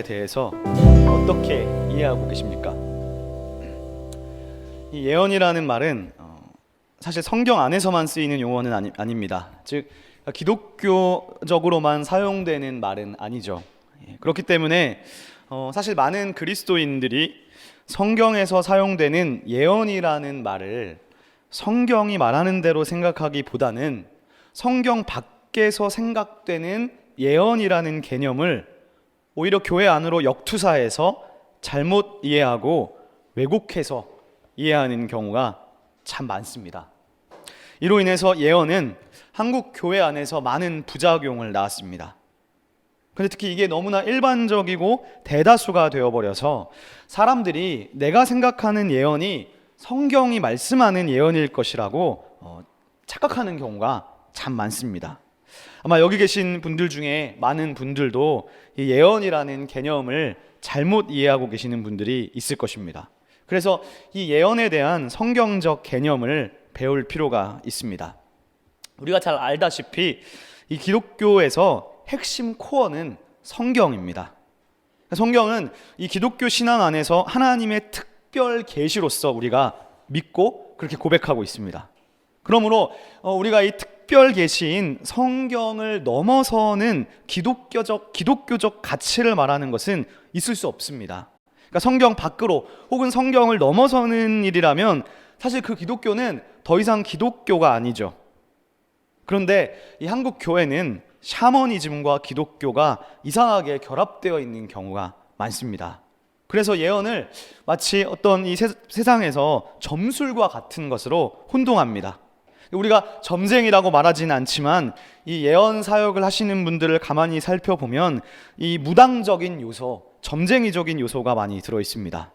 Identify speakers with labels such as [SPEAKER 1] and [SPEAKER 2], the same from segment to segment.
[SPEAKER 1] 대해서 어떻게 이해하고 계십니까? 이 예언이라는 말은 사실 성경 안에서만 쓰이는 용어는 아닙니다. 즉 기독교적으로만 사용되는 말은 아니죠. 그렇기 때문에 사실 많은 그리스도인들이 성경에서 사용되는 예언이라는 말을 성경이 말하는 대로 생각하기보다는 성경 밖에서 생각되는 예언이라는 개념을 오히려 교회 안으로 역투사해서 잘못 이해하고 왜곡해서 이해하는 경우가 참 많습니다. 이로 인해서 예언은 한국 교회 안에서 많은 부작용을 낳았습니다. 그런데 특히 이게 너무나 일반적이고 대다수가 되어버려서 사람들이 내가 생각하는 예언이 성경이 말씀하는 예언일 것이라고 착각하는 경우가 참 많습니다. 아마 여기 계신 분들 중에 많은 분들도 이 예언이라는 개념을 잘못 이해하고 계시는 분들이 있을 것입니다. 그래서 이 예언에 대한 성경적 개념을 배울 필요가 있습니다. 우리가 잘 알다시피 이 기독교에서 핵심 코어는 성경입니다. 성경은 이 기독교 신앙 안에서 하나님의 특별 계시로서 우리가 믿고 그렇게 고백하고 있습니다. 그러므로 우리가 이 특별 계시인 성경을 넘어서는 기독교적 가치를 말하는 것은 있을 수 없습니다. 그러니까 성경 밖으로 혹은 성경을 넘어서는 일이라면 사실 그 기독교는 더 이상 기독교가 아니죠. 그런데 이 한국 교회는 샤머니즘과 기독교가 이상하게 결합되어 있는 경우가 많습니다. 그래서 예언을 마치 어떤 이 세상에서 점술과 같은 것으로 혼동합니다. 우리가 점쟁이라고 말하지는 않지만 이 예언 사역을 하시는 분들을 가만히 살펴보면 이 무당적인 요소, 점쟁이적인 요소가 많이 들어 있습니다.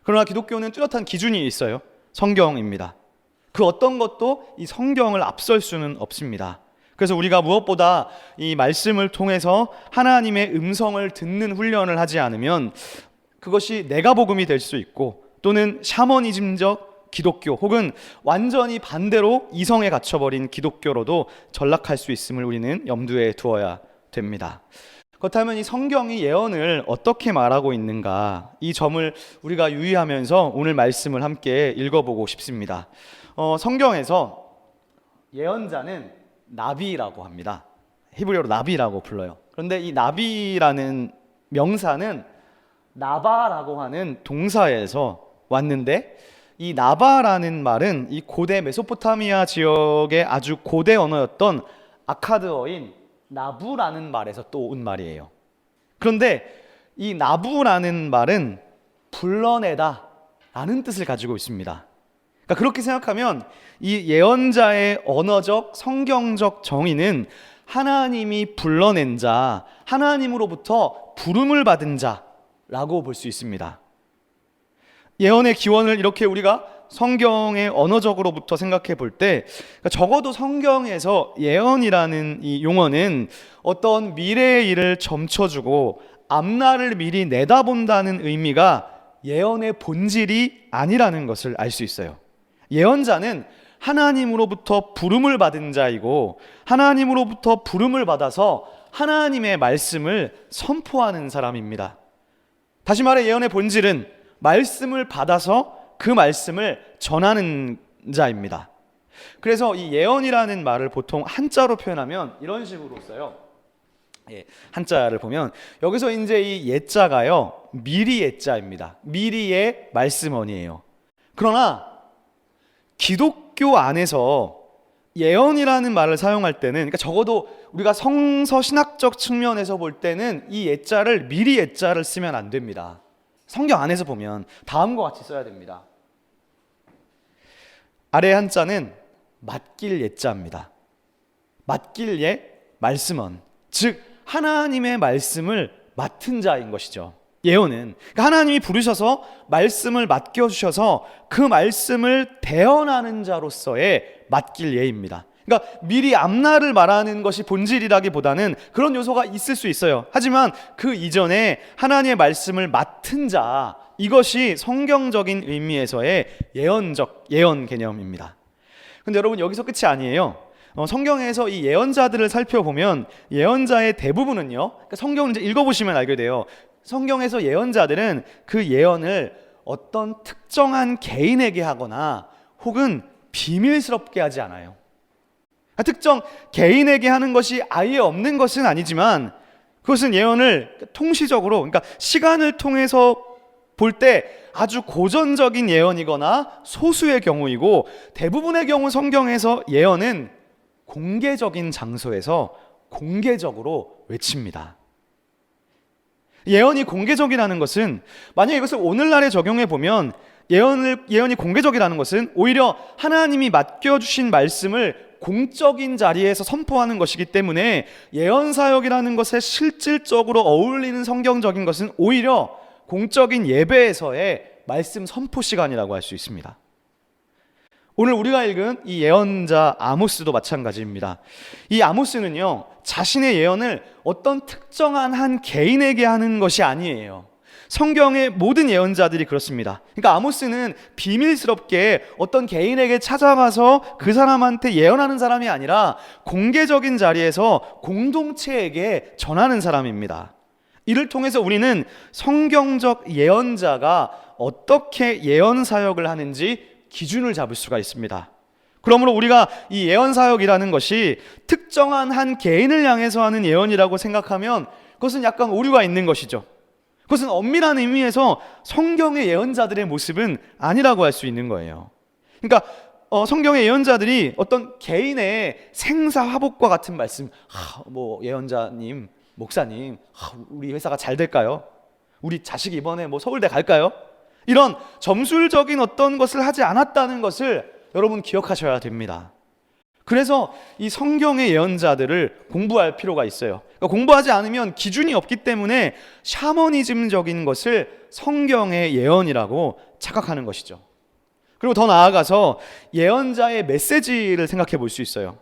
[SPEAKER 1] 그러나 기독교는 뚜렷한 기준이 있어요. 성경입니다. 그 어떤 것도 이 성경을 앞설 수는 없습니다. 그래서 우리가 무엇보다 이 말씀을 통해서 하나님의 음성을 듣는 훈련을 하지 않으면 그것이 내가 복음이 될 수 있고 또는 샤머니즘적 기독교 혹은 완전히 반대로 이성에 갇혀버린 기독교로도 전락할 수 있음을 우리는 염두에 두어야 됩니다. 그렇다면 이 성경이 예언을 어떻게 말하고 있는가, 이 점을 우리가 유의하면서 오늘 말씀을 함께 읽어보고 싶습니다. 성경에서 예언자는 나비라고 합니다. 히브리어로 나비라고 불러요. 그런데 이 나비라는 명사는 나바라고 하는 동사에서 왔는데, 이 나바라는 말은 이 고대 메소포타미아 지역의 아주 고대 언어였던 아카드어인 나부라는 말에서 또 온 말이에요. 그런데 이 나부라는 말은 불러내다 라는 뜻을 가지고 있습니다. 그러니까 그렇게 생각하면 이 예언자의 언어적 성경적 정의는 하나님이 불러낸 자, 하나님으로부터 부름을 받은 자라고 볼 수 있습니다. 예언의 기원을 이렇게 우리가 성경의 언어적으로부터 생각해 볼 때 적어도 성경에서 예언이라는 이 용어는 어떤 미래의 일을 점쳐주고 앞날을 미리 내다본다는 의미가 예언의 본질이 아니라는 것을 알 수 있어요. 예언자는 하나님으로부터 부름을 받은 자이고 하나님으로부터 부름을 받아서 하나님의 말씀을 선포하는 사람입니다. 다시 말해 예언의 본질은 말씀을 받아서 그 말씀을 전하는 자입니다. 그래서 이 예언이라는 말을 보통 한자로 표현하면 이런 식으로 써요. 한자를 보면 여기서 이제 이 예자가요, 미리 예자입니다. 미리의 말씀원이에요. 그러나 기독교 안에서 예언이라는 말을 사용할 때는, 그러니까 적어도 우리가 성서 신학적 측면에서 볼 때는 이 예자를 미리 예자를 쓰면 안 됩니다. 성경 안에서 보면 다음과 같이 써야 됩니다. 아래 한자는 맡길 예자입니다. 맡길 예, 말씀원. 즉 하나님의 말씀을 맡은 자인 것이죠. 예언은 그러니까 하나님이 부르셔서 말씀을 맡겨주셔서 그 말씀을 대언하는 자로서의 맡길 예입니다. 그러니까 미리 앞날을 말하는 것이 본질이라기보다는 그런 요소가 있을 수 있어요. 하지만 그 이전에 하나님의 말씀을 맡은 자, 이것이 성경적인 의미에서의 예언 개념입니다. 근데 여러분 여기서 끝이 아니에요. 성경에서 이 예언자들을 살펴보면 예언자의 대부분은요, 그러니까 성경을 이제 읽어보시면 알게 돼요. 성경에서 예언자들은 그 예언을 어떤 특정한 개인에게 하거나 혹은 비밀스럽게 하지 않아요. 특정 개인에게 하는 것이 아예 없는 것은 아니지만 그것은 예언을 통시적으로, 그러니까 시간을 통해서 볼 때 아주 고전적인 예언이거나 소수의 경우이고, 대부분의 경우 성경에서 예언은 공개적인 장소에서 공개적으로 외칩니다. 예언이 공개적이라는 것은, 만약에 이것을 오늘날에 적용해 보면 예언이 공개적이라는 것은 오히려 하나님이 맡겨주신 말씀을 공적인 자리에서 선포하는 것이기 때문에 예언 사역이라는 것에 실질적으로 어울리는 성경적인 것은 오히려 공적인 예배에서의 말씀 선포 시간이라고 할 수 있습니다. 오늘 우리가 읽은 이 예언자 아모스도 마찬가지입니다. 이 아모스는요, 자신의 예언을 어떤 특정한 한 개인에게 하는 것이 아니에요. 성경의 모든 예언자들이 그렇습니다. 그러니까 아모스는 비밀스럽게 어떤 개인에게 찾아가서 그 사람한테 예언하는 사람이 아니라 공개적인 자리에서 공동체에게 전하는 사람입니다. 이를 통해서 우리는 성경적 예언자가 어떻게 예언 사역을 하는지 기준을 잡을 수가 있습니다. 그러므로 우리가 이 예언 사역이라는 것이 특정한 한 개인을 향해서 하는 예언이라고 생각하면 그것은 약간 오류가 있는 것이죠. 그것은 엄밀한 의미에서 성경의 예언자들의 모습은 아니라고 할 수 있는 거예요. 그러니까 성경의 예언자들이 어떤 개인의 생사화복과 같은 말씀, 예언자님, 목사님, 우리 회사가 잘 될까요? 우리 자식이 이번에 서울대 갈까요? 이런 점술적인 어떤 것을 하지 않았다는 것을 여러분 기억하셔야 됩니다. 그래서 이 성경의 예언자들을 공부할 필요가 있어요. 그러니까 공부하지 않으면 기준이 없기 때문에 샤머니즘적인 것을 성경의 예언이라고 착각하는 것이죠. 그리고 더 나아가서 예언자의 메시지를 생각해 볼 수 있어요.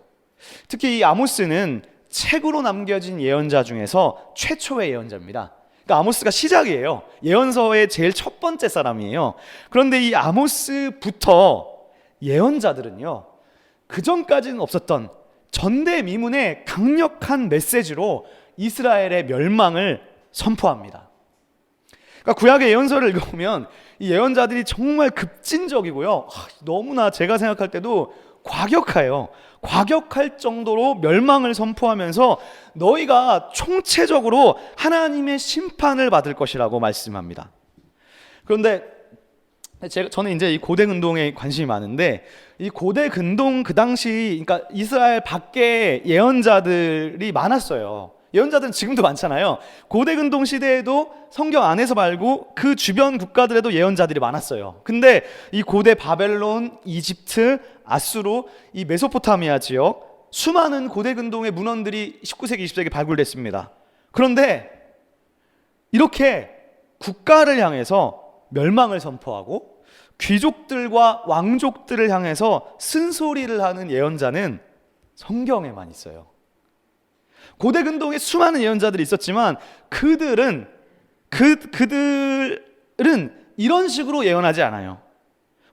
[SPEAKER 1] 특히 이 아모스는 책으로 남겨진 예언자 중에서 최초의 예언자입니다. 그러니까 아모스가 시작이에요. 예언서의 제일 첫 번째 사람이에요. 그런데 이 아모스부터 예언자들은요, 그 전까지는 없었던 전대미문의 강력한 메시지로 이스라엘의 멸망을 선포합니다. 그러니까 구약의 예언서를 읽어보면 이 예언자들이 정말 급진적이고요, 너무나 제가 생각할 때도 과격해요. 과격할 정도로 멸망을 선포하면서 너희가 총체적으로 하나님의 심판을 받을 것이라고 말씀합니다. 그런데 저는 이제 이 고대 근동에 관심이 많은데, 이 고대 근동 그 당시, 그러니까 이스라엘 밖에 예언자들이 많았어요. 예언자들은 지금도 많잖아요. 고대 근동 시대에도 성경 안에서 말고 그 주변 국가들에도 예언자들이 많았어요. 근데 이 고대 바벨론, 이집트, 아수르, 이 메소포타미아 지역 수많은 고대 근동의 문헌들이 19세기, 20세기 발굴됐습니다. 그런데 이렇게 국가를 향해서 멸망을 선포하고 귀족들과 왕족들을 향해서 쓴소리를 하는 예언자는 성경에만 있어요. 고대 근동에 수많은 예언자들이 있었지만 그들은 이런 식으로 예언하지 않아요.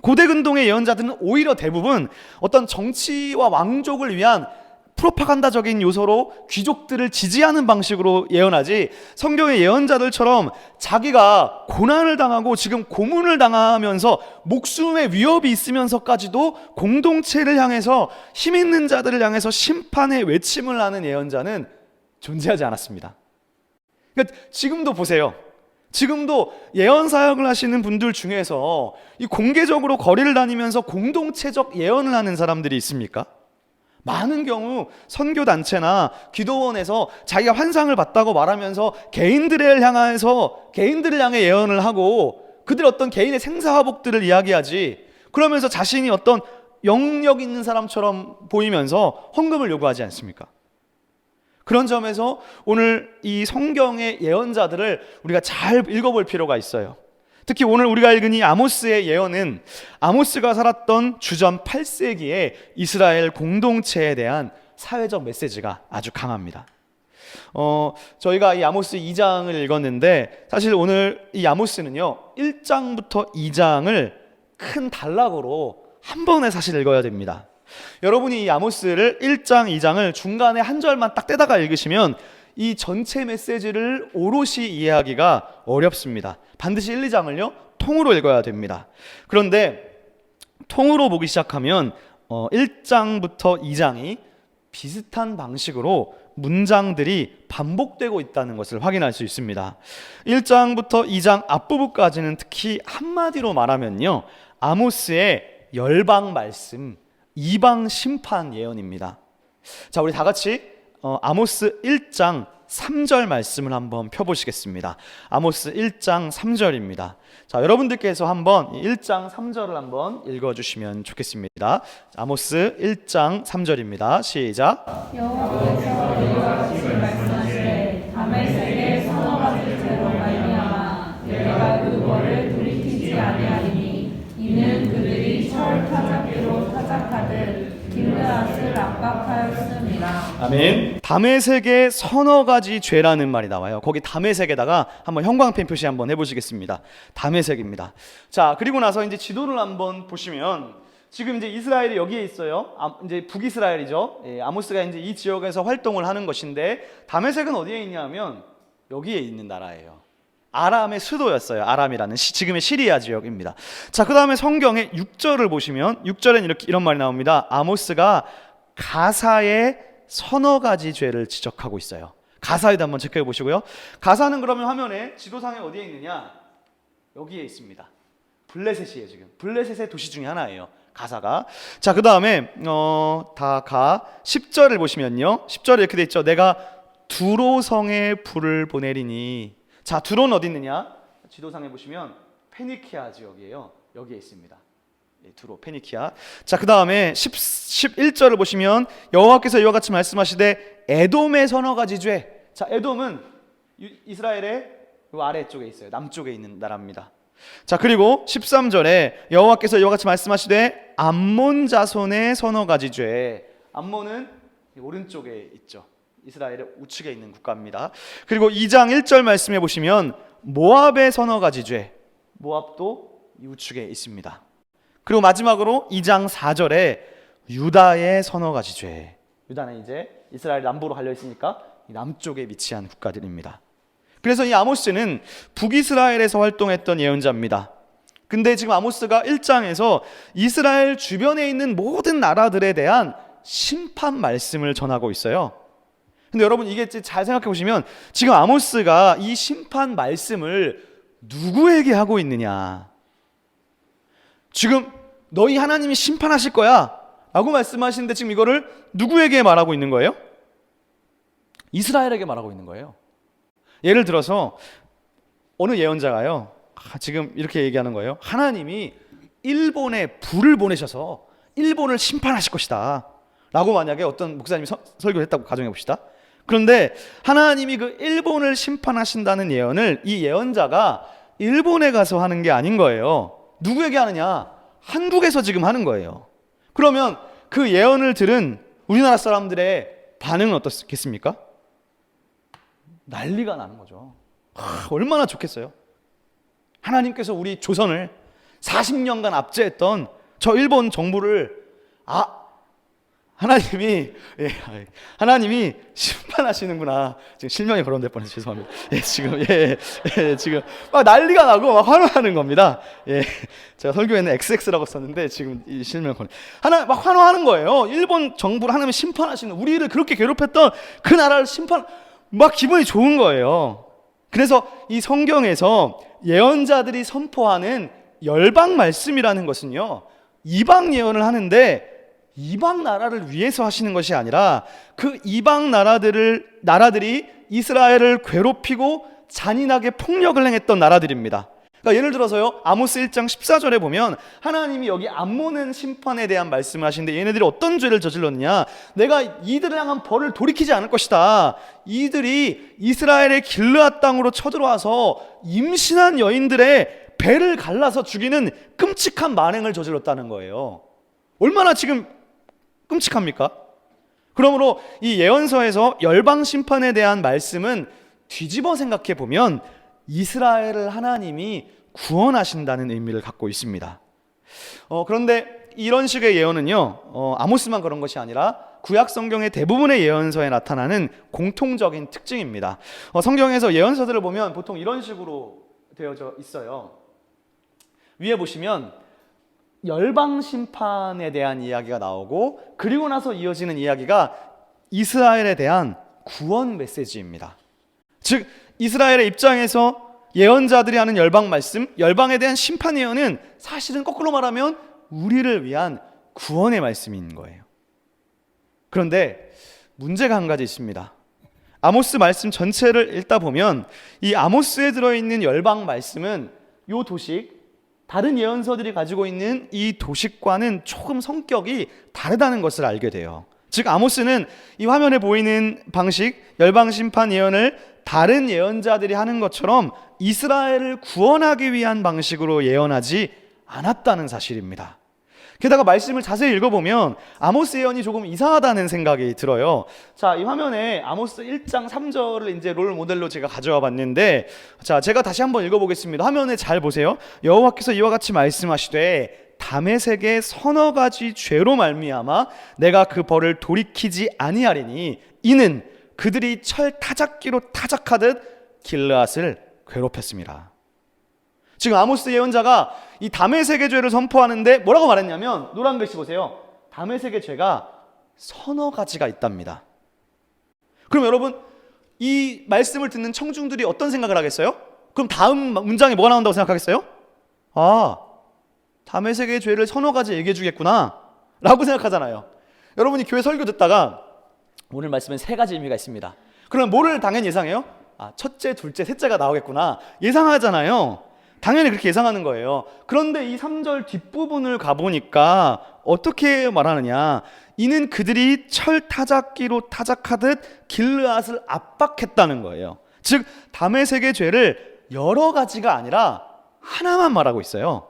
[SPEAKER 1] 고대 근동의 예언자들은 오히려 대부분 어떤 정치와 왕족을 위한 프로파간다적인 요소로 귀족들을 지지하는 방식으로 예언하지, 성경의 예언자들처럼 자기가 고난을 당하고 지금 고문을 당하면서 목숨의 위협이 있으면서까지도 공동체를 향해서, 힘 있는 자들을 향해서 심판의 외침을 하는 예언자는 존재하지 않았습니다. 그러니까 지금도 보세요. 지금도 예언 사역을 하시는 분들 중에서 이 공개적으로 거리를 다니면서 공동체적 예언을 하는 사람들이 있습니까? 많은 경우 선교단체나 기도원에서 자기가 환상을 봤다고 말하면서 개인들을 향해 예언을 하고 그들 어떤 개인의 생사화복들을 이야기하지, 그러면서 자신이 어떤 영역 있는 사람처럼 보이면서 헌금을 요구하지 않습니까? 그런 점에서 오늘 이 성경의 예언자들을 우리가 잘 읽어볼 필요가 있어요. 특히 오늘 우리가 읽은 이 아모스의 예언은 아모스가 살았던 주전 8세기의 이스라엘 공동체에 대한 사회적 메시지가 아주 강합니다. 저희가 이 아모스 2장을 읽었는데, 사실 오늘 이 아모스는요 1장부터 2장을 큰 단락으로 한 번에 사실 읽어야 됩니다. 여러분이 이 아모스를 1장, 2장을 중간에 한 절만 딱 떼다가 읽으시면 이 전체 메시지를 오롯이 이해하기가 어렵습니다. 반드시 1, 2장을요 통으로 읽어야 됩니다. 그런데 통으로 보기 시작하면 1장부터 2장이 비슷한 방식으로 문장들이 반복되고 있다는 것을 확인할 수 있습니다. 1장부터 2장 앞부분까지는 특히 한마디로 말하면요, 아모스의 열방 말씀, 이방 심판 예언입니다. 자, 우리 다 같이 아모스 1장 3절 말씀을 한번 펴보시겠습니다. 아모스 1장 3절입니다. 자, 여러분들께서 한번 1장 3절을 한번 읽어주시면 좋겠습니다. 아모스 1장 3절입니다. 시작.
[SPEAKER 2] 여호와께서 이와 같이 말씀하시되 다메섹의 서너 가지 죄로 말미암아 내가 그 벌을 돌이키지 아니하리니 이는 그들이 철 타작기로 타작하듯 길르앗을 압박하였음이라.
[SPEAKER 1] 아멘. 다메섹의 서너 가지 죄라는 말이 나와요. 거기 다메섹에다가 한번 형광펜 표시 한번 해보시겠습니다. 다메섹입니다. 자, 그리고 나서 이제 지도를 한번 보시면 지금 이제 이스라엘이 여기에 있어요. 이제 북이스라엘이죠. 아모스가 이제 이 지역에서 활동을 하는 것인데, 다메섹은 어디에 있냐면 여기에 있는 나라예요. 아람의 수도였어요. 아람이라는 지금의 시리아 지역입니다. 자, 그 다음에 성경의 6절을 보시면 6절엔 이런 말이 나옵니다. 아모스가 가사의 서너 가지 죄를 지적하고 있어요. 가사에도 한번 체크해 보시고요. 가사는 그러면 화면에 지도상에 어디에 있느냐? 여기에 있습니다. 블레셋이에요. 지금 블레셋의 도시 중에 하나예요, 가사가. 자, 그 다음에 10절을 보시면요, 10절에 이렇게 돼 있죠. 내가 두로성에 불을 보내리니. 자, 두로는 어디 있느냐? 지도상에 보시면 페니키아 지역이에요. 여기에 있습니다. 두로, 페니키아. 자, 그 다음에 11절을 보시면 여호와께서 이와 같이 말씀하시되 에돔의 서너 가지 죄. 자, 에돔은 이스라엘의 아래쪽에 있어요. 남쪽에 있는 나라입니다. 자, 그리고 13절에 여호와께서 이와 같이 말씀하시되 암몬 자손의 서너 가지 죄. 암몬은 오른쪽에 있죠. 이스라엘의 우측에 있는 국가입니다. 그리고 2장 1절 말씀해 보시면 모압의 서너 가지 죄. 모압도 이 우측에 있습니다. 그리고 마지막으로 2장 4절에 유다의 서너 가지 죄. 유다는 이제 이스라엘 남부로 갈려 있으니까 남쪽에 위치한 국가들입니다. 그래서 이 아모스는 북이스라엘에서 활동했던 예언자입니다. 근데 지금 아모스가 1장에서 이스라엘 주변에 있는 모든 나라들에 대한 심판 말씀을 전하고 있어요. 근데 여러분, 이게 잘 생각해 보시면 지금 아모스가 이 심판 말씀을 누구에게 하고 있느냐? 지금 너희 하나님이 심판하실 거야 라고 말씀하시는데 지금 이거를 누구에게 말하고 있는 거예요? 이스라엘에게 말하고 있는 거예요. 예를 들어서 어느 예언자가요, 지금 이렇게 얘기하는 거예요. 하나님이 일본에 불을 보내셔서 일본을 심판하실 것이다 라고 만약에 어떤 목사님이 설교를 했다고 가정해 봅시다. 그런데 하나님이 그 일본을 심판하신다는 예언을 이 예언자가 일본에 가서 하는 게 아닌 거예요. 누구에게 하느냐? 한국에서 지금 하는 거예요. 그러면 그 예언을 들은 우리나라 사람들의 반응은 어떻겠습니까? 난리가 나는 거죠. 얼마나 좋겠어요. 하나님께서 우리 조선을 40년간 압제했던 저 일본 정부를 하나님이 심판하시는구나. 지금 실명이 거론될 뻔해서 죄송합니다. 지금 막 난리가 나고 막 환호하는 겁니다. 제가 설교에는 XX라고 썼는데 지금 이 실명 거론. 막 환호하는 거예요. 일본 정부를 하나님이 심판하시는, 우리를 그렇게 괴롭혔던 그 나라를 막 기분이 좋은 거예요. 그래서 이 성경에서 예언자들이 선포하는 열방 말씀이라는 것은요, 이방 예언을 하는데 이방 나라를 위해서 하시는 것이 아니라 그 이방 나라들이 이스라엘을 괴롭히고 잔인하게 폭력을 행했던 나라들입니다. 그러니까 예를 들어서요, 아모스 1장 14절에 보면 하나님이 여기 암몬은 심판에 대한 말씀을 하시는데 얘네들이 어떤 죄를 저질렀느냐? 내가 이들을 향한 벌을 돌이키지 않을 것이다. 이들이 이스라엘의 길르앗 땅으로 쳐들어와서 임신한 여인들의 배를 갈라서 죽이는 끔찍한 만행을 저질렀다는 거예요. 얼마나 지금 끔찍합니까? 그러므로 이 예언서에서 열방 심판에 대한 말씀은 뒤집어 생각해 보면 이스라엘을 하나님이 구원하신다는 의미를 갖고 있습니다. 그런데 이런 식의 예언은요, 아모스만 그런 것이 아니라 구약 성경의 대부분의 예언서에 나타나는 공통적인 특징입니다. 성경에서 예언서들을 보면 보통 이런 식으로 되어져 있어요. 위에 보시면 열방 심판에 대한 이야기가 나오고, 그리고 나서 이어지는 이야기가 이스라엘에 대한 구원 메시지입니다. 즉 이스라엘의 입장에서 예언자들이 하는 열방 말씀, 열방에 대한 심판 예언은 사실은 거꾸로 말하면 우리를 위한 구원의 말씀인 거예요. 그런데 문제가 한 가지 있습니다. 아모스 말씀 전체를 읽다 보면 이 아모스에 들어있는 열방 말씀은 이 도식, 다른 예언서들이 가지고 있는 이 도식과는 조금 성격이 다르다는 것을 알게 돼요. 즉 아모스는 이 화면에 보이는 방식, 열방 심판 예언을 다른 예언자들이 하는 것처럼 이스라엘을 구원하기 위한 방식으로 예언하지 않았다는 사실입니다. 게다가 말씀을 자세히 읽어보면 아모스 예언이 조금 이상하다는 생각이 들어요. 자, 이 화면에 아모스 1장 3절을 이제 롤 모델로 제가 가져와 봤는데, 자, 제가 다시 한번 읽어보겠습니다. 화면에 잘 보세요. 여호와께서 이와 같이 말씀하시되 다메섹의 서너 가지 죄로 말미암아 내가 그 벌을 돌이키지 아니하리니 이는 그들이 철 타작기로 타작하듯 길르앗을 괴롭혔습니다. 지금 아모스 예언자가 이 다메섹의 죄를 선포하는데 뭐라고 말했냐면, 노란 글씨 보세요. 다메섹의 죄가 서너 가지가 있답니다. 그럼 여러분, 이 말씀을 듣는 청중들이 어떤 생각을 하겠어요? 그럼 다음 문장에 뭐가 나온다고 생각하겠어요? 아, 다메섹의 죄를 서너 가지 얘기해 주겠구나 라고 생각하잖아요. 여러분이 교회 설교 듣다가 오늘 말씀엔 세 가지 의미가 있습니다. 그럼 뭐를 당연히 예상해요? 아, 첫째, 둘째, 셋째가 나오겠구나 예상하잖아요. 당연히 그렇게 예상하는 거예요. 그런데 이 3절 뒷부분을 가보니까 어떻게 말하느냐, 이는 그들이 철 타작기로 타작하듯 길르앗을 압박했다는 거예요. 즉 다메섹의 죄를 여러 가지가 아니라 하나만 말하고 있어요.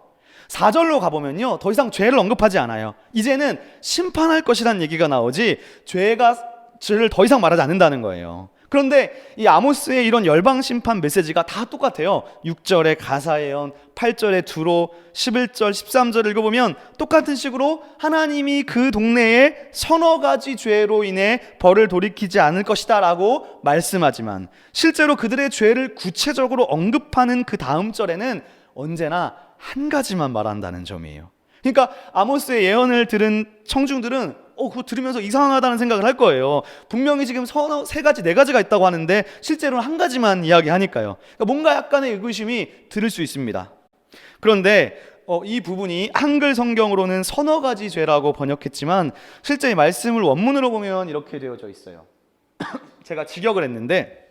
[SPEAKER 1] 4절로 가보면요, 더 이상 죄를 언급하지 않아요. 이제는 심판할 것이라는 얘기가 나오지 죄를 더 이상 말하지 않는다는 거예요. 그런데 이 아모스의 이런 열방 심판 메시지가 다 똑같아요. 6절의 가사 예언, 8절의 두로, 11절, 13절 읽어보면 똑같은 식으로 하나님이 그 동네에 서너 가지 죄로 인해 벌을 돌이키지 않을 것이다 라고 말씀하지만, 실제로 그들의 죄를 구체적으로 언급하는 그 다음 절에는 언제나 한 가지만 말한다는 점이에요. 그러니까 아모스의 예언을 들은 청중들은 그거 들으면서 이상하다는 생각을 할 거예요. 분명히 지금 세 가지, 네 가지가 있다고 하는데 실제로는 한 가지만 이야기하니까요. 그러니까 뭔가 약간의 의구심이 들을 수 있습니다. 그런데 이 부분이 한글 성경으로는 서너 가지 죄라고 번역했지만 실제 이 말씀을 원문으로 보면 이렇게 되어져 있어요. 제가 직역을 했는데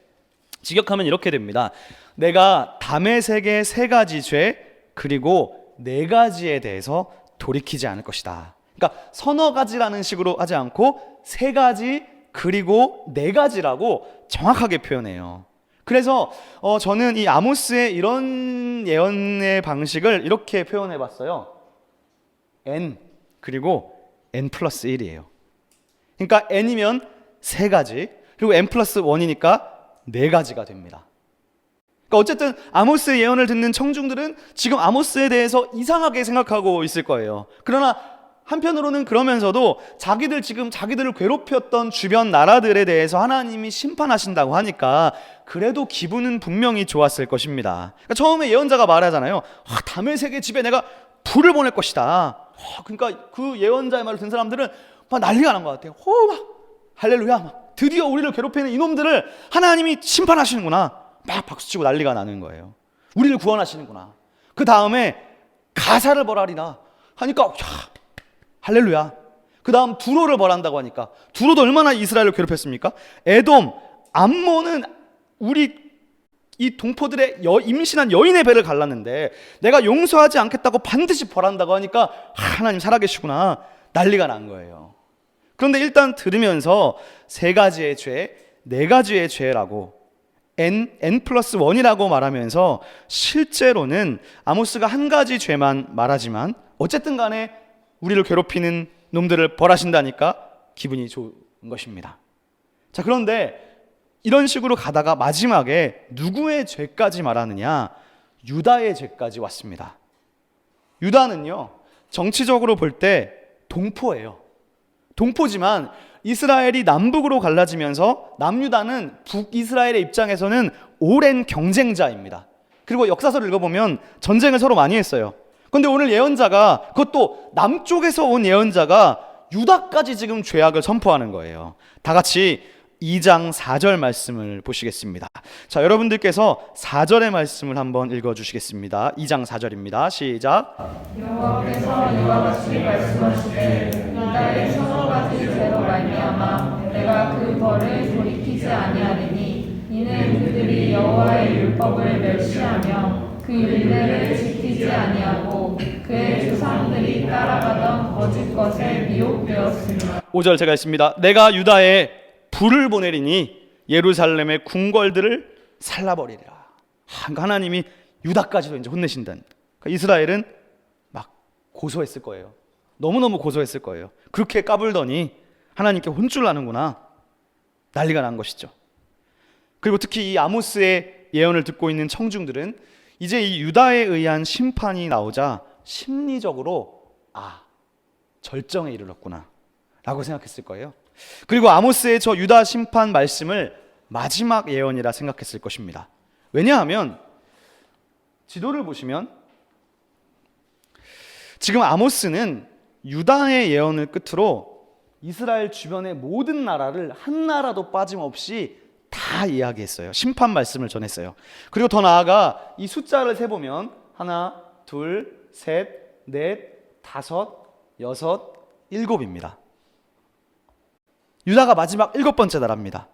[SPEAKER 1] 직역하면 이렇게 됩니다. 내가 다메섹의 세 가지 죄 그리고 네 가지에 대해서 돌이키지 않을 것이다. 그러니까 서너 가지라는 식으로 하지 않고 세 가지 그리고 네 가지라고 정확하게 표현해요. 그래서 저는 이 아모스의 이런 예언의 방식을 이렇게 표현해 봤어요. N 그리고 N 플러스 1이에요. 그러니까 N이면 세 가지, 그리고 N 플러스 1이니까 네 가지가 됩니다. 그러니까 어쨌든 아모스의 예언을 듣는 청중들은 지금 아모스에 대해서 이상하게 생각하고 있을 거예요. 그러나 한편으로는 그러면서도 자기들을 괴롭혔던 주변 나라들에 대해서 하나님이 심판하신다고 하니까 그래도 기분은 분명히 좋았을 것입니다. 그러니까 처음에 예언자가 말하잖아요. 다메섹의 집에 내가 불을 보낼 것이다. 그러니까 그 예언자의 말을 듣는 사람들은 막 난리가 난 것 같아요. 막 할렐루야, 막 드디어 우리를 괴롭히는 이놈들을 하나님이 심판하시는구나. 막 박수치고 난리가 나는 거예요. 우리를 구원하시는구나. 그 다음에 가사를 벌하리라 하니까 할렐루야. 그 다음 두로를 벌한다고 하니까, 두로도 얼마나 이스라엘을 괴롭혔습니까? 에돔, 암몬은 우리 이 동포들의 임신한 여인의 배를 갈랐는데 내가 용서하지 않겠다고 반드시 벌한다고 하니까 하나님 살아계시구나 난리가 난 거예요. 그런데 일단 들으면서 세 가지의 죄, 네 가지의 죄라고 N 플러스 1이라고 말하면서 실제로는 아모스가 한 가지 죄만 말하지만 어쨌든 간에 우리를 괴롭히는 놈들을 벌하신다니까 기분이 좋은 것입니다. 자, 그런데 이런 식으로 가다가 마지막에 누구의 죄까지 말하느냐? 유다의 죄까지 왔습니다. 유다는요, 정치적으로 볼 때 동포예요. 동포지만 이스라엘이 남북으로 갈라지면서 남유다는 북이스라엘의 입장에서는 오랜 경쟁자입니다. 그리고 역사서를 읽어보면 전쟁을 서로 많이 했어요. 그런데 오늘 예언자가, 그것도 남쪽에서 온 예언자가 유다까지 지금 죄악을 선포하는 거예요. 다 같이 2장 4절 말씀을 보시겠습니다. 자, 여러분들께서 4절의 말씀을 한번 읽어주시겠습니다. 2장 4절입니다. 시작.
[SPEAKER 2] 여호와께서 이와 같이 말씀하시되 유다의 서너 가지 죄로 말미암아 내가 그 벌을 돌이키지 아니하리니 이는 그들이 여호와의 율법을 멸시하며 그 율례를 지키지 아니하고 그의 조상들이 따라가던 거짓 것에 미혹되었으며
[SPEAKER 1] 5절 제가 읽습니다. 내가 유다에 불을 보내리니 예루살렘의 궁궐들을 살라버리리라. 하나님이 유다까지도 이제 혼내신다는. 그러니까 이스라엘은 막 고소했을 거예요. 너무너무 고소했을 거예요. 그렇게 까불더니 하나님께 혼쭐 나는구나. 난리가 난 것이죠. 그리고 특히 이 아모스의 예언을 듣고 있는 청중들은 이제 이 유다에 의한 심판이 나오자 심리적으로 절정에 이르렀구나 라고 생각했을 거예요. 그리고 아모스의 저 유다 심판 말씀을 마지막 예언이라 생각했을 것입니다. 왜냐하면 지도를 보시면 지금 아모스는 유다의 예언을 끝으로 이스라엘 주변의 모든 나라를 한 나라도 빠짐없이 다 이야기했어요. 심판 말씀을 전했어요. 그리고 더 나아가 이 숫자를 세보면 하나, 둘, 셋, 넷, 다섯, 여섯, 일곱입니다. 유다가 마지막 7번째 나라입니다.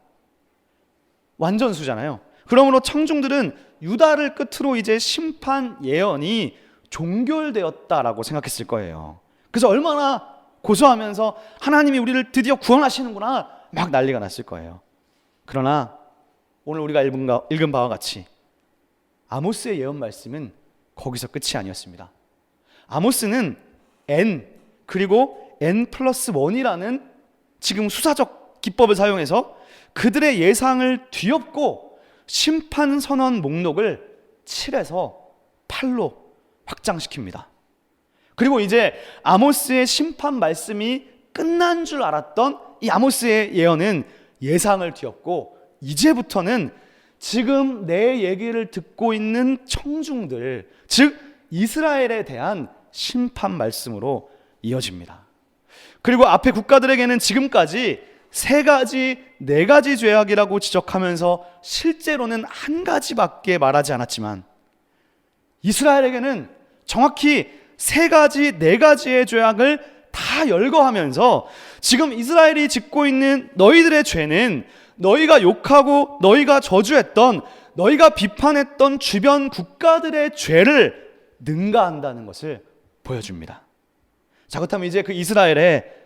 [SPEAKER 1] 완전수잖아요. 그러므로 청중들은 유다를 끝으로 이제 심판 예언이 종결되었다라고 생각했을 거예요. 그래서 얼마나 고소하면서 하나님이 우리를 드디어 구원하시는구나 막 난리가 났을 거예요. 그러나 오늘 우리가 읽은 바와 같이 아모스의 예언 말씀은 거기서 끝이 아니었습니다. 아모스는 N 그리고 N+1이라는 지금 수사적 기법을 사용해서 그들의 예상을 뒤엎고 심판 선언 목록을 7에서 8로 확장시킵니다. 그리고 이제 아모스의 심판 말씀이 끝난 줄 알았던 이 아모스의 예언은 예상을 뒤엎고 이제부터는 지금 내 얘기를 듣고 있는 청중들, 즉 이스라엘에 대한 심판 말씀으로 이어집니다. 그리고 앞에 국가들에게는 지금까지 3가지, 4가지 죄악이라고 지적하면서 실제로는 1가지밖에 말하지 않았지만 이스라엘에게는 정확히 3가지, 4가지의 죄악을 다 열거하면서 지금 이스라엘이 짓고 있는 너희들의 죄는 너희가 욕하고 너희가 저주했던, 너희가 비판했던 주변 국가들의 죄를 능가한다는 것을 보여줍니다. 자, 그렇다면 이제 그 이스라엘의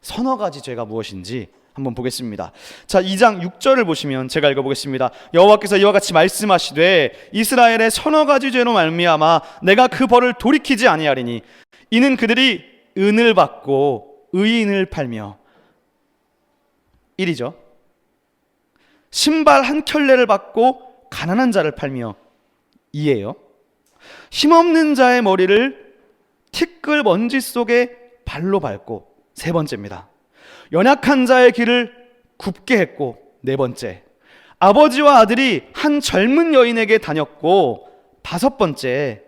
[SPEAKER 1] 서너 가지 죄가 무엇인지 한번 보겠습니다. 자, 2장 6절을 보시면 제가 읽어보겠습니다. 여호와께서 이와 같이 말씀하시되 이스라엘의 서너 가지 죄로 말미암아 내가 그 벌을 돌이키지 아니하리니 이는 그들이 은을 받고 의인을 팔며 1이죠. 신발 한 켤레를 받고 가난한 자를 팔며 2예요. 힘없는 자의 머리를 티끌 먼지 속에 발로 밟고 3번째입니다. 연약한 자의 길을 굽게 했고 4번째. 아버지와 아들이 한 젊은 여인에게 다녔고 5번째.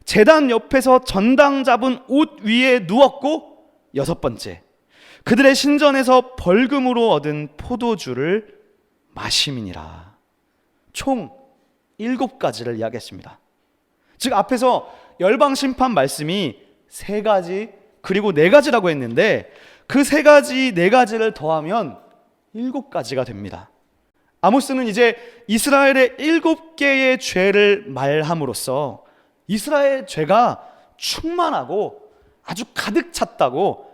[SPEAKER 1] 제단 옆에서 전당 잡은 옷 위에 누웠고 6번째. 그들의 신전에서 벌금으로 얻은 포도주를 마심이니라. 총 7가지를 이야기했습니다. 즉 앞에서 열방 심판 말씀이 3가지 그리고 4가지라고 했는데 그 3가지, 4가지를 더하면 7가지가 됩니다. 아모스는 이제 이스라엘의 7개의 죄를 말함으로써 이스라엘 죄가 충만하고 아주 가득 찼다고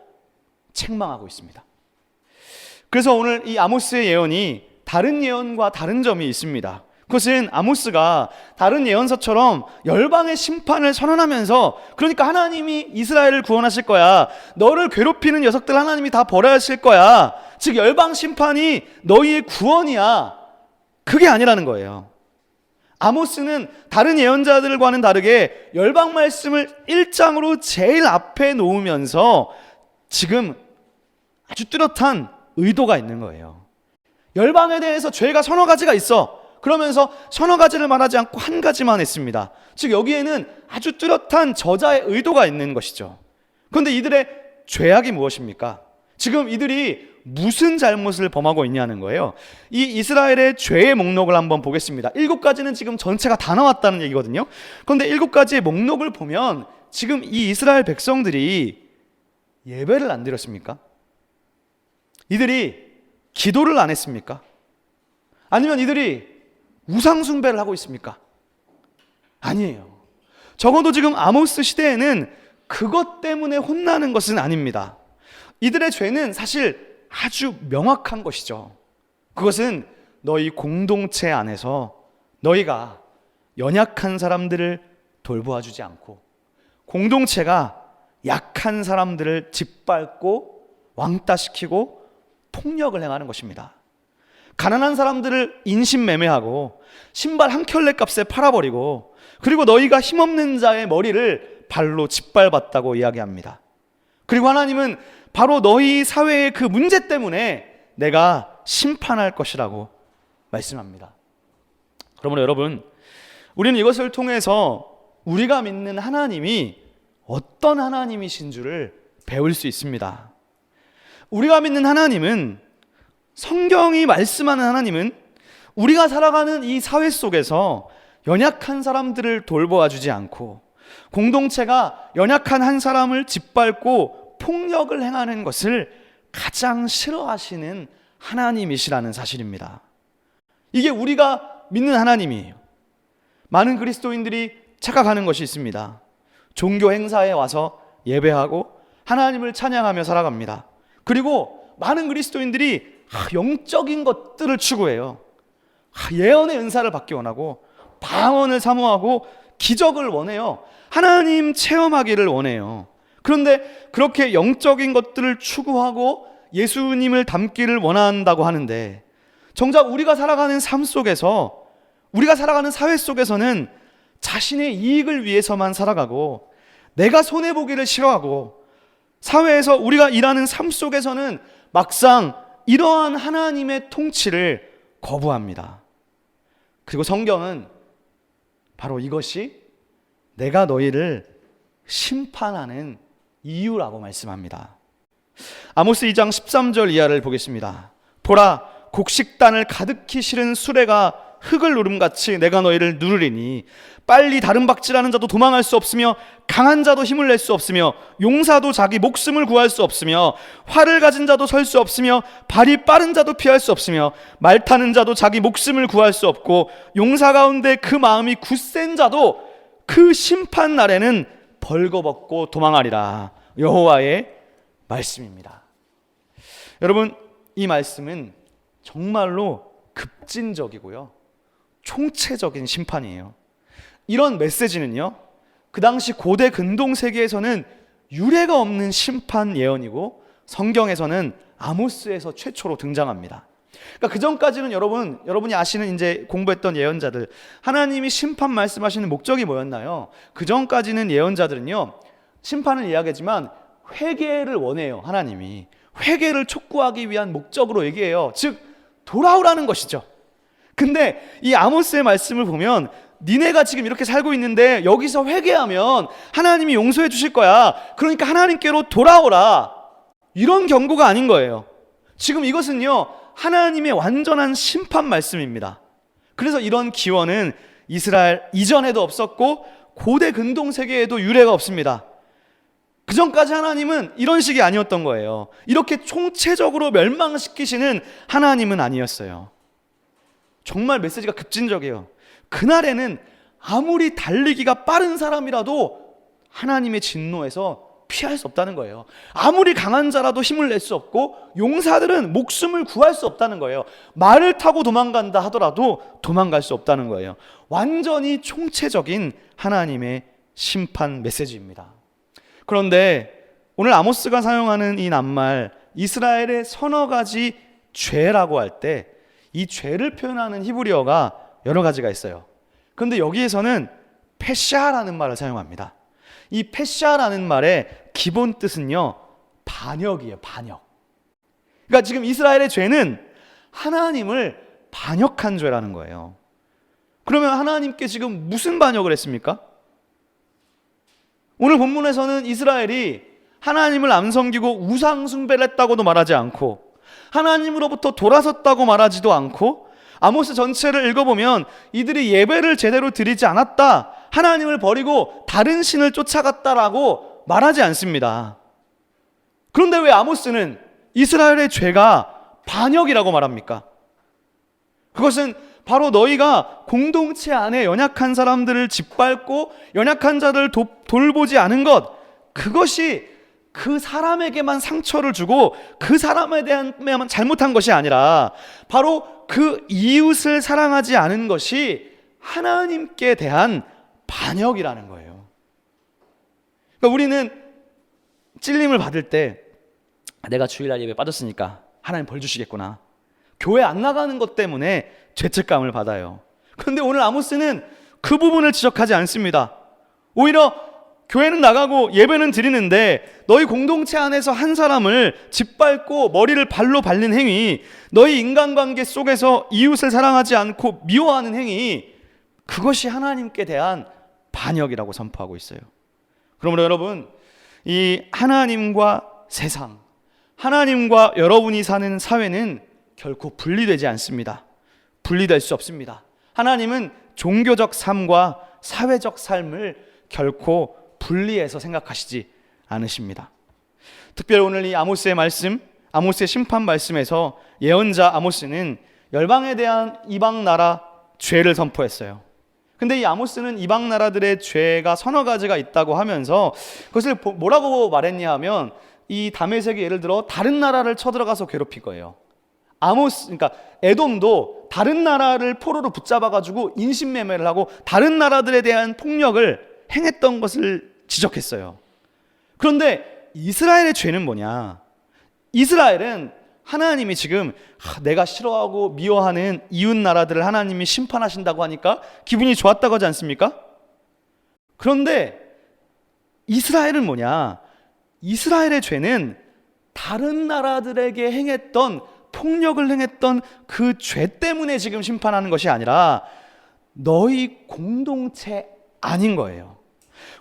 [SPEAKER 1] 책망하고 있습니다. 그래서 오늘 이 아모스의 예언이 다른 예언과 다른 점이 있습니다. 그것은 아모스가 다른 예언서처럼 열방의 심판을 선언하면서, 그러니까 하나님이 이스라엘을 구원하실 거야, 너를 괴롭히는 녀석들 하나님이 다 벌하실 거야, 즉 열방 심판이 너희의 구원이야, 그게 아니라는 거예요. 아모스는 다른 예언자들과는 다르게 열방 말씀을 1장으로 제일 앞에 놓으면서 지금 아주 뚜렷한 의도가 있는 거예요. 열방에 대해서 죄가 서너 가지가 있어. 그러면서 서너 가지를 말하지 않고 한 가지만 했습니다. 즉 여기에는 아주 뚜렷한 저자의 의도가 있는 것이죠. 그런데 이들의 죄악이 무엇입니까? 지금 이들이 무슨 잘못을 범하고 있냐는 거예요. 이 이스라엘의 죄의 목록을 한번 보겠습니다. 7가지는 지금 전체가 다 나왔다는 얘기거든요. 그런데 7가지의 목록을 보면 지금 이 이스라엘 백성들이 예배를 안 드렸습니까? 이들이 기도를 안 했습니까? 아니면 이들이 우상 숭배를 하고 있습니까? 아니에요. 적어도 지금 아모스 시대에는 그것 때문에 혼나는 것은 아닙니다. 이들의 죄는 사실 아주 명확한 것이죠. 그것은 너희 공동체 안에서 너희가 연약한 사람들을 돌보아 주지 않고 공동체가 약한 사람들을 짓밟고 왕따시키고 폭력을 행하는 것입니다. 가난한 사람들을 인신매매하고 신발 한 켤레 값에 팔아버리고 그리고 너희가 힘없는 자의 머리를 발로 짓밟았다고 이야기합니다. 그리고 하나님은 바로 너희 사회의 그 문제 때문에 내가 심판할 것이라고 말씀합니다. 그러므로 여러분, 우리는 이것을 통해서 우리가 믿는 하나님이 어떤 하나님이신 줄을 배울 수 있습니다. 우리가 믿는 하나님은, 성경이 말씀하는 하나님은 우리가 살아가는 이 사회 속에서 연약한 사람들을 돌보아 주지 않고 공동체가 연약한 한 사람을 짓밟고 폭력을 행하는 것을 가장 싫어하시는 하나님이시라는 사실입니다. 이게 우리가 믿는 하나님이에요. 많은 그리스도인들이 착각하는 것이 있습니다. 종교 행사에 와서 예배하고 하나님을 찬양하며 살아갑니다. 그리고 많은 그리스도인들이 영적인 것들을 추구해요. 예언의 은사를 받기 원하고 방언을 사모하고 기적을 원해요. 하나님 체험하기를 원해요. 그런데 그렇게 영적인 것들을 추구하고 예수님을 닮기를 원한다고 하는데 정작 우리가 살아가는 삶 속에서, 우리가 살아가는 사회 속에서는 자신의 이익을 위해서만 살아가고 내가 손해보기를 싫어하고 사회에서 우리가 일하는 삶 속에서는 막상 이러한 하나님의 통치를 거부합니다. 그리고 성경은 바로 이것이 내가 너희를 심판하는 이유라고 말씀합니다. 아모스 2장 13절 이하를 보겠습니다. 보라, 곡식단을 가득히 실은 수레가 흙을 누름같이 내가 너희를 누르리니 빨리 다른 박질하는 자도 도망할 수 없으며 강한 자도 힘을 낼 수 없으며 용사도 자기 목숨을 구할 수 없으며 활을 가진 자도 설 수 없으며 발이 빠른 자도 피할 수 없으며 말 타는 자도 자기 목숨을 구할 수 없고 용사 가운데 그 마음이 굳센 자도 그 심판 날에는 벌거벗고 도망하리라. 여호와의 말씀입니다. 여러분, 이 말씀은 정말로 급진적이고요, 총체적인 심판이에요. 이런 메시지는요, 그 당시 고대 근동 세계에서는 유례가 없는 심판 예언이고 성경에서는 아모스에서 최초로 등장합니다. 그러니까 그 전까지는 여러분이 아시는 이제 공부했던 예언자들, 하나님이 심판 말씀하시는 목적이 뭐였나요? 그 전까지는 예언자들은요, 심판을 이야기하지만 회개를 원해요. 하나님이 회개를 촉구하기 위한 목적으로 얘기해요. 즉 돌아오라는 것이죠. 근데 이 아모스의 말씀을 보면 니네가 지금 이렇게 살고 있는데 여기서 회개하면 하나님이 용서해 주실 거야. 그러니까 하나님께로 돌아오라. 이런 경고가 아닌 거예요. 지금 이것은요, 하나님의 완전한 심판 말씀입니다. 그래서 이런 기원은 이스라엘 이전에도 없었고 고대 근동 세계에도 유례가 없습니다. 그 전까지 하나님은 이런 식이 아니었던 거예요. 이렇게 총체적으로 멸망시키시는 하나님은 아니었어요. 정말 메시지가 급진적이에요. 그날에는 아무리 달리기가 빠른 사람이라도 하나님의 진노에서 피할 수 없다는 거예요. 아무리 강한 자라도 힘을 낼 수 없고 용사들은 목숨을 구할 수 없다는 거예요. 말을 타고 도망간다 하더라도 도망갈 수 없다는 거예요. 완전히 총체적인 하나님의 심판 메시지입니다. 그런데 오늘 아모스가 사용하는 이 낱말, 이스라엘의 서너 가지 죄라고 할 때 이 죄를 표현하는 히브리어가 여러 가지가 있어요. 그런데 여기에서는 페샤라는 말을 사용합니다. 이 페샤라는 말의 기본 뜻은요, 반역이에요. 반역. 그러니까 지금 이스라엘의 죄는 하나님을 반역한 죄라는 거예요. 그러면 하나님께 지금 무슨 반역을 했습니까? 오늘 본문에서는 이스라엘이 하나님을 안 섬기고 우상 숭배를 했다고도 말하지 않고 하나님으로부터 돌아섰다고 말하지도 않고 아모스 전체를 읽어보면 이들이 예배를 제대로 드리지 않았다, 하나님을 버리고 다른 신을 쫓아갔다라고 말하지 않습니다. 그런데 왜 아모스는 이스라엘의 죄가 반역이라고 말합니까? 그것은 바로 너희가 공동체 안에 연약한 사람들을 짓밟고 연약한 자들을 돌보지 않은 것, 그것이 그 사람에게만 상처를 주고 그 사람에 대한만 잘못한 것이 아니라 바로 그 이웃을 사랑하지 않은 것이 하나님께 대한 반역이라는 거예요. 그러니까 우리는 찔림을 받을 때 내가 주일날 예배 빠졌으니까 하나님 벌 주시겠구나, 교회 안 나가는 것 때문에 죄책감을 받아요. 그런데 오늘 아모스는 그 부분을 지적하지 않습니다. 오히려 교회는 나가고 예배는 드리는데 너희 공동체 안에서 한 사람을 짓밟고 머리를 발로 밟는 행위, 너희 인간관계 속에서 이웃을 사랑하지 않고 미워하는 행위, 그것이 하나님께 대한 반역이라고 선포하고 있어요. 그러므로 여러분, 이 하나님과 세상, 하나님과 여러분이 사는 사회는 결코 분리되지 않습니다. 분리될 수 없습니다. 하나님은 종교적 삶과 사회적 삶을 결코 분리해서 생각하시지 않으십니다. 특별히 오늘 이 아모스의 말씀, 아모스의 심판 말씀에서 예언자 아모스는 열방에 대한 이방 나라 죄를 선포했어요. 근데 이 아모스는 이방 나라들의 죄가 서너 가지가 있다고 하면서 그것을 뭐라고 말했냐 하면 이 다메섹이 예를 들어 다른 나라를 쳐들어가서 괴롭힐 거예요. 그러니까 에돔도 다른 나라를 포로로 붙잡아가지고 인신매매를 하고 다른 나라들에 대한 폭력을 행했던 것을 지적했어요. 그런데 이스라엘의 죄는 뭐냐? 이스라엘은 하나님이 지금 내가 싫어하고 미워하는 이웃 나라들을 하나님이 심판하신다고 하니까 기분이 좋았다고 하지 않습니까? 그런데 이스라엘은 뭐냐? 이스라엘의 죄는 다른 나라들에게 행했던 폭력을 행했던 그 죄 때문에 지금 심판하는 것이 아니라 너희 공동체 아닌 거예요.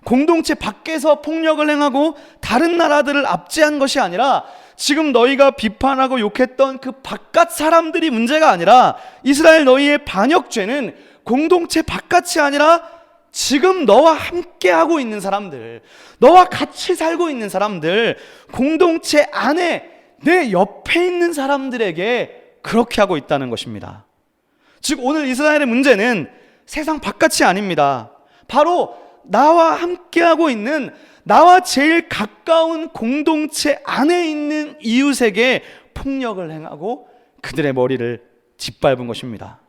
[SPEAKER 1] 공동체 밖에서 폭력을 행하고 다른 나라들을 압제한 것이 아니라 지금 너희가 비판하고 욕했던 그 바깥 사람들이 문제가 아니라 이스라엘 너희의 반역죄는 공동체 바깥이 아니라 지금 너와 함께하고 있는 사람들, 너와 같이 살고 있는 사람들, 공동체 안에 내 옆에 있는 사람들에게 그렇게 하고 있다는 것입니다. 즉 오늘 이스라엘의 문제는 세상 바깥이 아닙니다. 바로 나와 함께하고 있는, 나와 제일 가까운 공동체 안에 있는 이웃에게 폭력을 행하고 그들의 머리를 짓밟은 것입니다.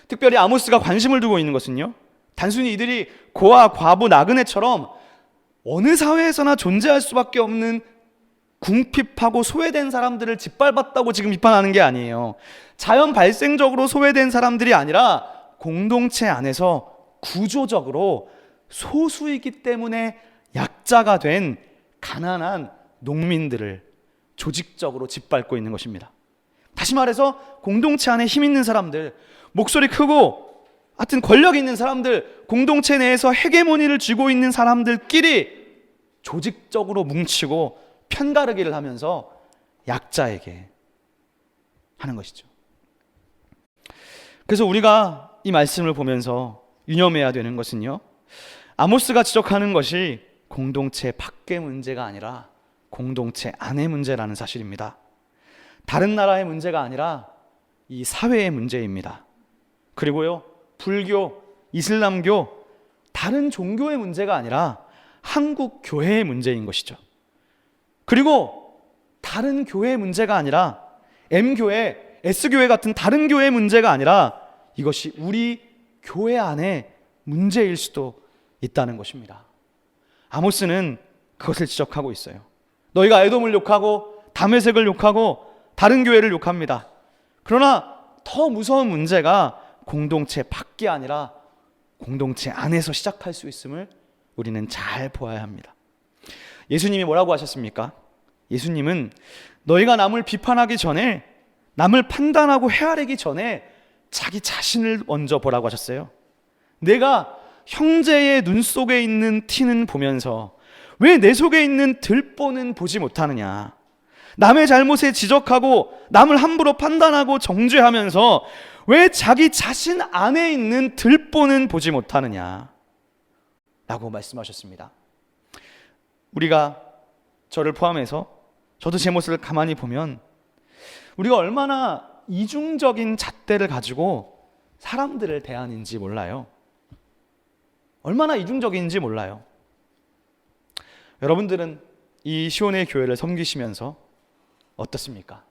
[SPEAKER 1] 특별히 아모스가 관심을 두고 있는 것은요, 단순히 이들이 고아, 과부, 나그네처럼 어느 사회에서나 존재할 수밖에 없는 궁핍하고 소외된 사람들을 짓밟았다고 지금 비판하는 게 아니에요. 자연 발생적으로 소외된 사람들이 아니라 공동체 안에서 구조적으로 소수이기 때문에 약자가 된 가난한 농민들을 조직적으로 짓밟고 있는 것입니다. 다시 말해서 공동체 안에 힘 있는 사람들, 목소리 크고 하여튼 권력 있는 사람들, 공동체 내에서 헤게모니를 쥐고 있는 사람들끼리 조직적으로 뭉치고 편가르기를 하면서 약자에게 하는 것이죠. 그래서 우리가 이 말씀을 보면서 유념해야 되는 것은요, 아모스가 지적하는 것이 공동체 밖의 문제가 아니라 공동체 안의 문제라는 사실입니다. 다른 나라의 문제가 아니라 이 사회의 문제입니다. 그리고요, 불교, 이슬람교, 다른 종교의 문제가 아니라 한국 교회의 문제인 것이죠. 그리고 다른 교회의 문제가 아니라 M교회, S교회 같은 다른 교회의 문제가 아니라 이것이 우리 교회 안에 문제일 수도 있다는 것입니다. 아모스는 그것을 지적하고 있어요. 너희가 에돔을 욕하고 다메섹을 욕하고 다른 교회를 욕합니다. 그러나 더 무서운 문제가 공동체 밖이 아니라 공동체 안에서 시작할 수 있음을 우리는 잘 보아야 합니다. 예수님이 뭐라고 하셨습니까? 예수님은 너희가 남을 비판하기 전에, 남을 판단하고 헤아리기 전에 자기 자신을 먼저 보라고 하셨어요. 내가 형제의 눈 속에 있는 티는 보면서 왜 내 속에 있는 들보는 보지 못하느냐? 남의 잘못에 지적하고 남을 함부로 판단하고 정죄하면서 왜 자기 자신 안에 있는 들보는 보지 못하느냐? 라고 말씀하셨습니다. 우리가, 저를 포함해서 저도 제 모습을 가만히 보면 우리가 얼마나 이중적인 잣대를 가지고 사람들을 대하는지 몰라요. 얼마나 이중적인지 몰라요. 여러분들은 이 시온의 교회를 섬기시면서 어떻습니까?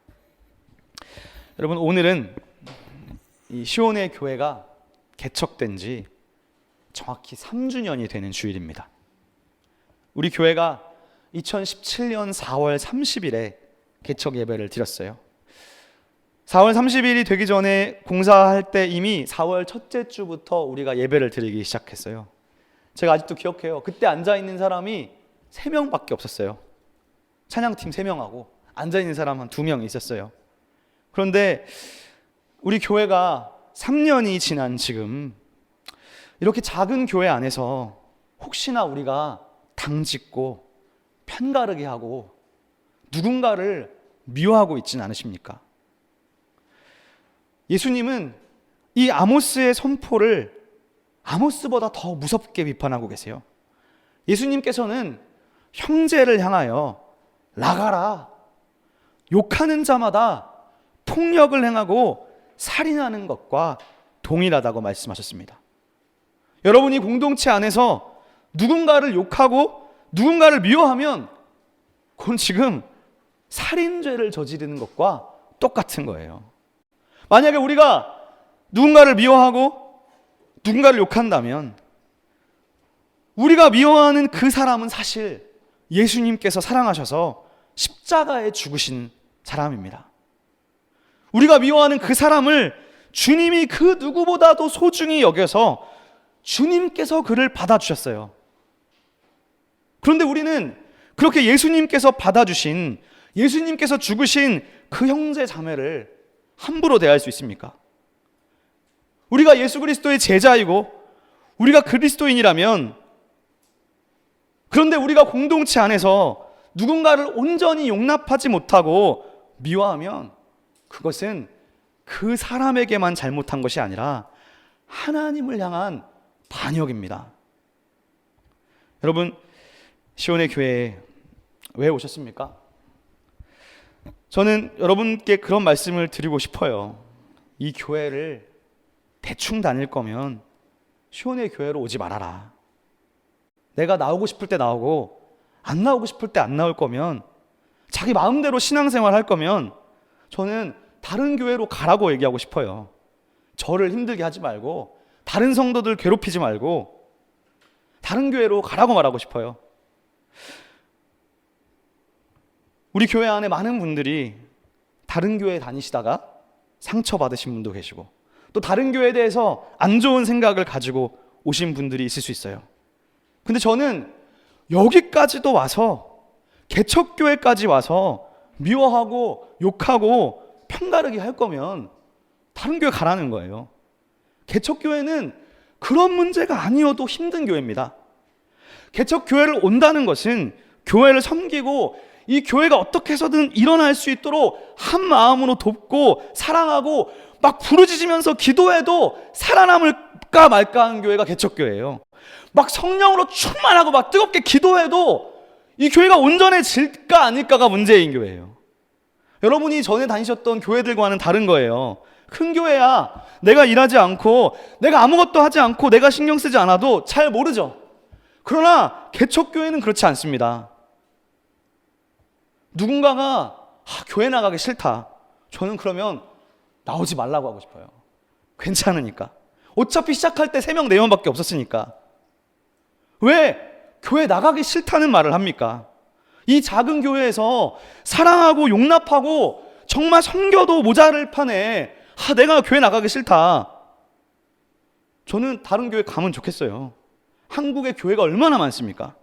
[SPEAKER 1] 여러분, 오늘은 이 시온의 교회가 개척된 지 정확히 3주년이 되는 주일입니다. 우리 교회가 2017년 4월 30일에 개척 예배를 드렸어요. 4월 30일이 되기 전에 공사할 때 이미 4월 첫째 주부터 우리가 예배를 드리기 시작했어요. 제가 아직도 기억해요. 그때 앉아있는 사람이 3명밖에 없었어요. 찬양팀 3명하고 앉아있는 사람 한 2명 있었어요. 그런데 우리 교회가 3년이 지난 지금 이렇게 작은 교회 안에서 혹시나 우리가 당짓고 편가르게 하고 누군가를 미워하고 있지는 않으십니까? 예수님은 이 아모스의 선포를 아모스보다 더 무섭게 비판하고 계세요. 예수님께서는 형제를 향하여 나가라, 욕하는 자마다 폭력을 행하고 살인하는 것과 동일하다고 말씀하셨습니다. 여러분이 공동체 안에서 누군가를 욕하고 누군가를 미워하면 그건 지금 살인죄를 저지르는 것과 똑같은 거예요. 만약에 우리가 누군가를 미워하고 누군가를 욕한다면 우리가 미워하는 그 사람은 사실 예수님께서 사랑하셔서 십자가에 죽으신 사람입니다. 우리가 미워하는 그 사람을 주님이 그 누구보다도 소중히 여겨서 주님께서 그를 받아주셨어요. 그런데 우리는 그렇게 예수님께서 받아주신, 예수님께서 죽으신 그 형제 자매를 함부로 대할 수 있습니까? 우리가 예수 그리스도의 제자이고 우리가 그리스도인이라면, 그런데 우리가 공동체 안에서 누군가를 온전히 용납하지 못하고 미워하면 그것은 그 사람에게만 잘못한 것이 아니라 하나님을 향한 반역입니다. 여러분, 시온의 교회에 왜 오셨습니까? 저는 여러분께 그런 말씀을 드리고 싶어요. 이 교회를 대충 다닐 거면 시온의 교회로 오지 말아라. 내가 나오고 싶을 때 나오고 안 나오고 싶을 때 안 나올 거면, 자기 마음대로 신앙생활 할 거면 저는 다른 교회로 가라고 얘기하고 싶어요. 저를 힘들게 하지 말고, 다른 성도들 괴롭히지 말고 다른 교회로 가라고 말하고 싶어요. 우리 교회 안에 많은 분들이 다른 교회 다니시다가 상처받으신 분도 계시고, 또 다른 교회에 대해서 안 좋은 생각을 가지고 오신 분들이 있을 수 있어요. 근데 저는 여기까지도 와서, 개척교회까지 와서 미워하고 욕하고 편가르기 할 거면 다른 교회 가라는 거예요. 개척교회는 그런 문제가 아니어도 힘든 교회입니다. 개척교회를 온다는 것은 교회를 섬기고 이 교회가 어떻게 해서든 일어날 수 있도록 한 마음으로 돕고 사랑하고 막 부르짖으면서 기도해도 살아남을까 말까 하는 교회가 개척교회예요. 막 성령으로 충만하고 막 뜨겁게 기도해도 이 교회가 온전해질까 아닐까가 문제인 교회예요. 여러분이 전에 다니셨던 교회들과는 다른 거예요. 큰 교회야 내가 일하지 않고 내가 아무것도 하지 않고 내가 신경 쓰지 않아도 잘 모르죠. 그러나 개척교회는 그렇지 않습니다. 누군가가 교회 나가기 싫다, 저는 그러면 나오지 말라고 하고 싶어요. 괜찮으니까. 어차피 시작할 때 3명 4명밖에 없었으니까. 왜 교회 나가기 싫다는 말을 합니까? 이 작은 교회에서 사랑하고 용납하고 정말 섬겨도 모자랄 판에 내가 교회 나가기 싫다, 저는 다른 교회 가면 좋겠어요. 한국의 교회가 얼마나 많습니까?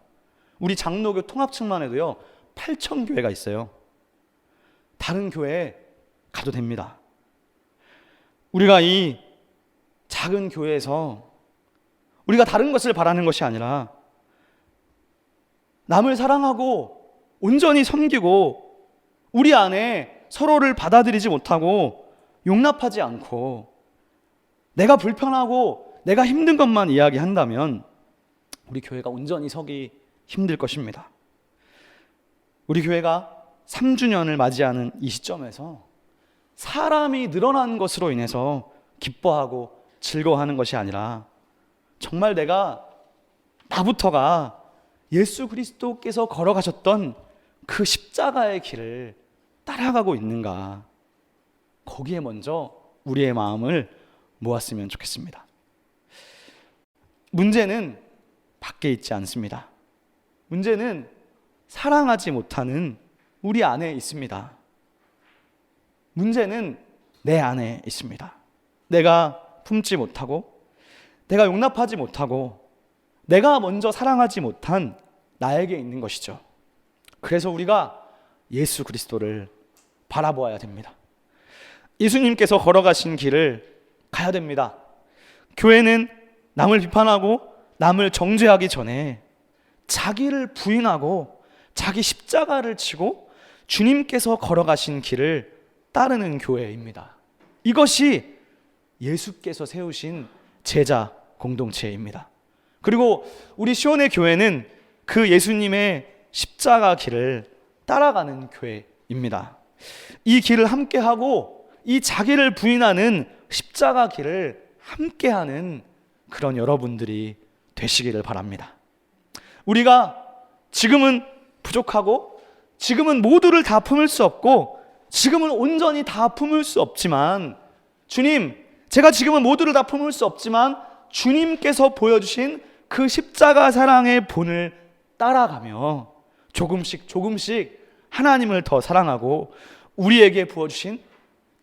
[SPEAKER 1] 우리 장로교 통합측만 해도요 8천 교회가 있어요. 다른 교회에 가도 됩니다. 우리가 이 작은 교회에서 우리가 다른 것을 바라는 것이 아니라 남을 사랑하고 온전히 섬기고 우리 안에 서로를 받아들이지 못하고 용납하지 않고 내가 불편하고 내가 힘든 것만 이야기한다면 우리 교회가 온전히 서기 힘들 것입니다. 우리 교회가 3주년을 맞이하는 이 시점에서 사람이 늘어난 것으로 인해서 기뻐하고 즐거워하는 것이 아니라 정말 내가 나부터가 예수 그리스도께서 걸어가셨던 그 십자가의 길을 따라가고 있는가, 거기에 먼저 우리의 마음을 모았으면 좋겠습니다. 문제는 밖에 있지 않습니다. 문제는 사랑하지 못하는 우리 안에 있습니다. 문제는 내 안에 있습니다. 내가 품지 못하고 내가 용납하지 못하고 내가 먼저 사랑하지 못한 나에게 있는 것이죠. 그래서 우리가 예수 그리스도를 바라보아야 됩니다. 예수님께서 걸어가신 길을 가야 됩니다. 교회는 남을 비판하고 남을 정죄하기 전에 자기를 부인하고 자기 십자가를 지고 주님께서 걸어가신 길을 따르는 교회입니다. 이것이 예수께서 세우신 제자 공동체입니다. 그리고 우리 시온의 교회는 그 예수님의 십자가 길을 따라가는 교회입니다. 이 길을 함께하고 이 자기를 부인하는 십자가 길을 함께하는 그런 여러분들이 되시기를 바랍니다. 우리가 지금은 부족하고 지금은 모두를 다 품을 수 없고 지금은 온전히 다 품을 수 없지만 주님, 제가 지금은 모두를 다 품을 수 없지만 주님께서 보여주신 그 십자가 사랑의 본을 따라가며 조금씩 하나님을 더 사랑하고 우리에게 부어주신,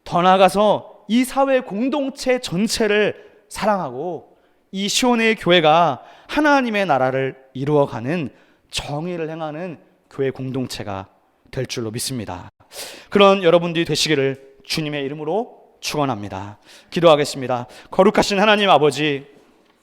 [SPEAKER 1] 더 나아가서 이 사회 공동체 전체를 사랑하고 이 시온의 교회가 하나님의 나라를 이루어가는 정의를 행하는 교회 공동체가 될 줄로 믿습니다. 그런 여러분들이 되시기를 주님의 이름으로 축원합니다. 기도하겠습니다. 거룩하신 하나님 아버지,